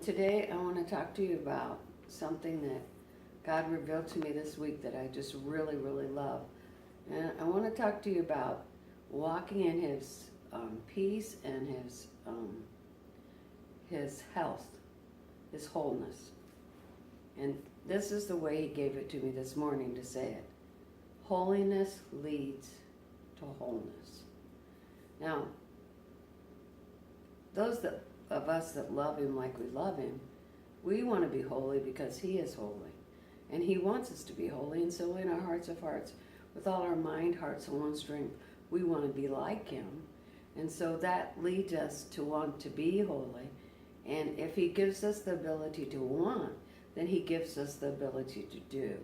Today I want to talk to you about something that God revealed to me this week that I just really, really love. And I want to talk to you about walking in His peace and His health, His wholeness. And this is the way He gave it to me this morning to say it. Holiness leads to wholeness. Now, of us that love Him like we love Him, we want to be holy because He is holy. And He wants us to be holy. And so in our hearts of hearts, with all our mind, heart, soul, and strength, we want to be like Him. And so that leads us to want to be holy. And if He gives us the ability to want, then He gives us the ability to do.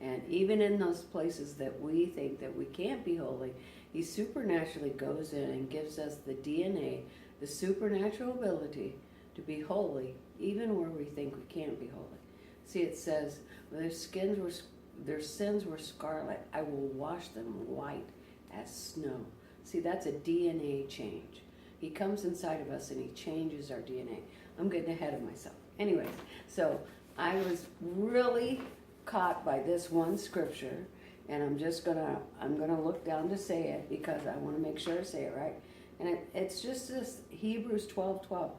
And even in those places that we think that we can't be holy, He supernaturally goes in and gives us the DNA, the supernatural ability to be holy, even where we think we can't be holy. See, it says, their sins were scarlet, I will wash them white as snow. See, that's a DNA change. He comes inside of us and He changes our DNA. I'm getting ahead of myself. Anyways, so I was really caught by this one scripture, and I'm gonna look down to say it because I want to make sure I say it right. And it's just this Hebrews 12:12.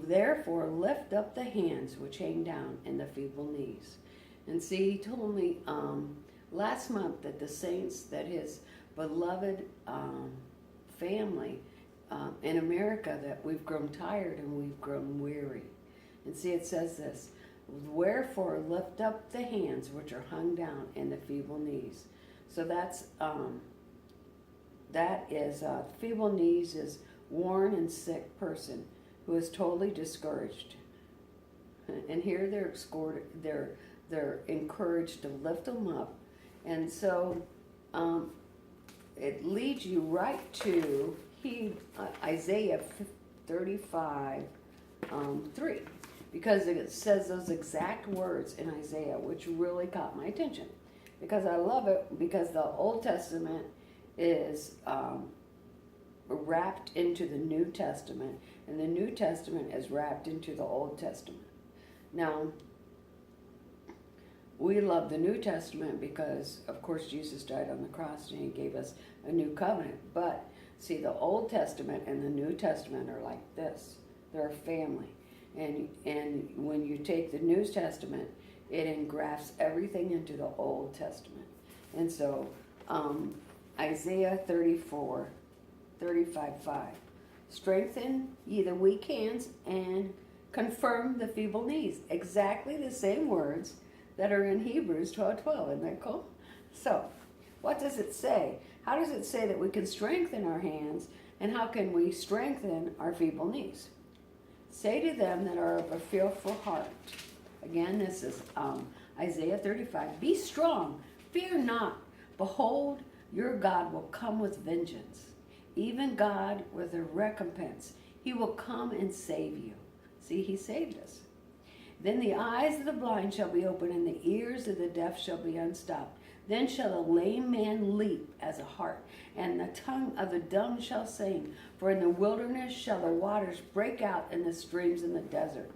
Therefore, lift up the hands which hang down and the feeble knees. And see, He told me last month that the saints, that His beloved family in America, that we've grown tired and we've grown weary. And see, it says this, wherefore lift up the hands which are hung down and the feeble knees. So that is feeble knees is worn and sick person who is totally discouraged. And here they're encouraged to lift them up. And so it leads you right to Isaiah 35:3, because it says those exact words in Isaiah, which really caught my attention. Because I love it, because the Old Testament is wrapped into the New Testament, and the New Testament is wrapped into the Old Testament. Now, we love the New Testament because, of course, Jesus died on the cross and He gave us a new covenant. But, see, the Old Testament and the New Testament are like this. They're a family. And when you take the New Testament, it engrafts everything into the Old Testament. And so, Isaiah 35:5. Strengthen ye the weak hands and confirm the feeble knees. Exactly the same words that are in Hebrews 12:12. Isn't that cool? So, what does it say? How does it say that we can strengthen our hands, and how can we strengthen our feeble knees? Say to them that are of a fearful heart. Again, this is Isaiah 35. Be strong, fear not. Behold, your God will come with vengeance, even God with a recompense. He will come and save you. See, He saved us. Then the eyes of the blind shall be opened, and the ears of the deaf shall be unstopped. Then shall a lame man leap as a hart, and the tongue of the dumb shall sing. For in the wilderness shall the waters break out in the streams in the desert.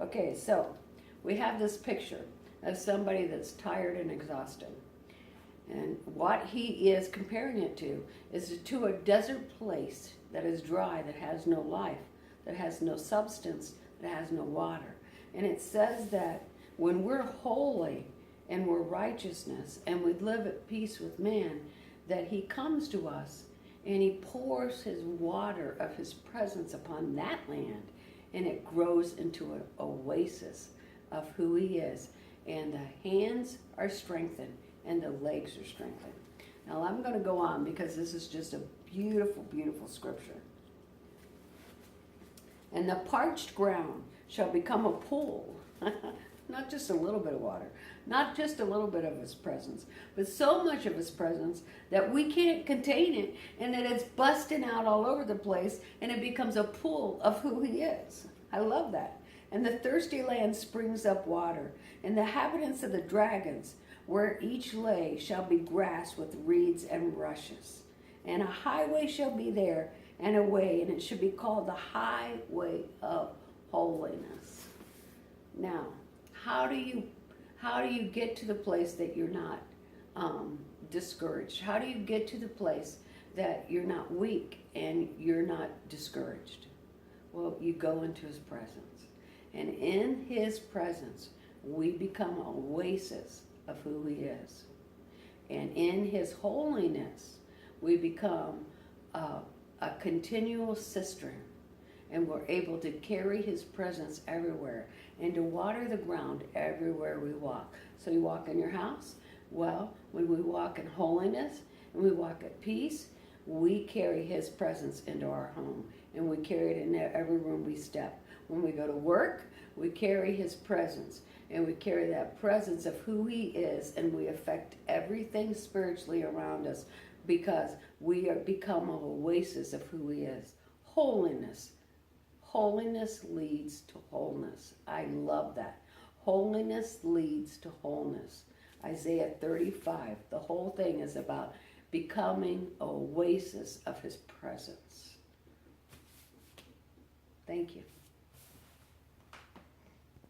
Okay, so we have this picture of somebody that's tired and exhausted. And what he is comparing it to is to a desert place that is dry, that has no life, that has no substance, that has no water. And it says that when we're holy and we're righteousness and we live at peace with man, that He comes to us and He pours His water of His presence upon that land, and it grows into an oasis of who He is. And the hands are strengthened and the legs are strengthened. Now I'm going to go on because this is just a beautiful, beautiful scripture. And the parched ground shall become a pool. Not just a little bit of water, not just a little bit of His presence, but so much of His presence that we can't contain it, and that it's busting out all over the place, and it becomes a pool of who He is. I love that. And the thirsty land springs up water, and the inhabitants of the dragons, where each lay, shall be grass with reeds and rushes. And a highway shall be there, and a way, and it should be called the highway of holiness. Now, how do you get to the place that you're not discouraged? How do you get to the place that you're not weak and you're not discouraged? Well, you go into his presence. And in his presence, we become an oasis of who he is. And in his holiness, we become a continual cistern. And we're able to carry his presence everywhere and to water the ground everywhere we walk. So you walk in your house. Well, when we walk in holiness and we walk at peace, we carry his presence into our home. And we carry it in every room we step. When we go to work, we carry his presence. And we carry that presence of who he is, and we affect everything spiritually around us because we are become an oasis of who he is. Holiness. Holiness leads to wholeness. I love that. Holiness leads to wholeness. Isaiah 35. The whole thing is about becoming an oasis of his presence. Thank you.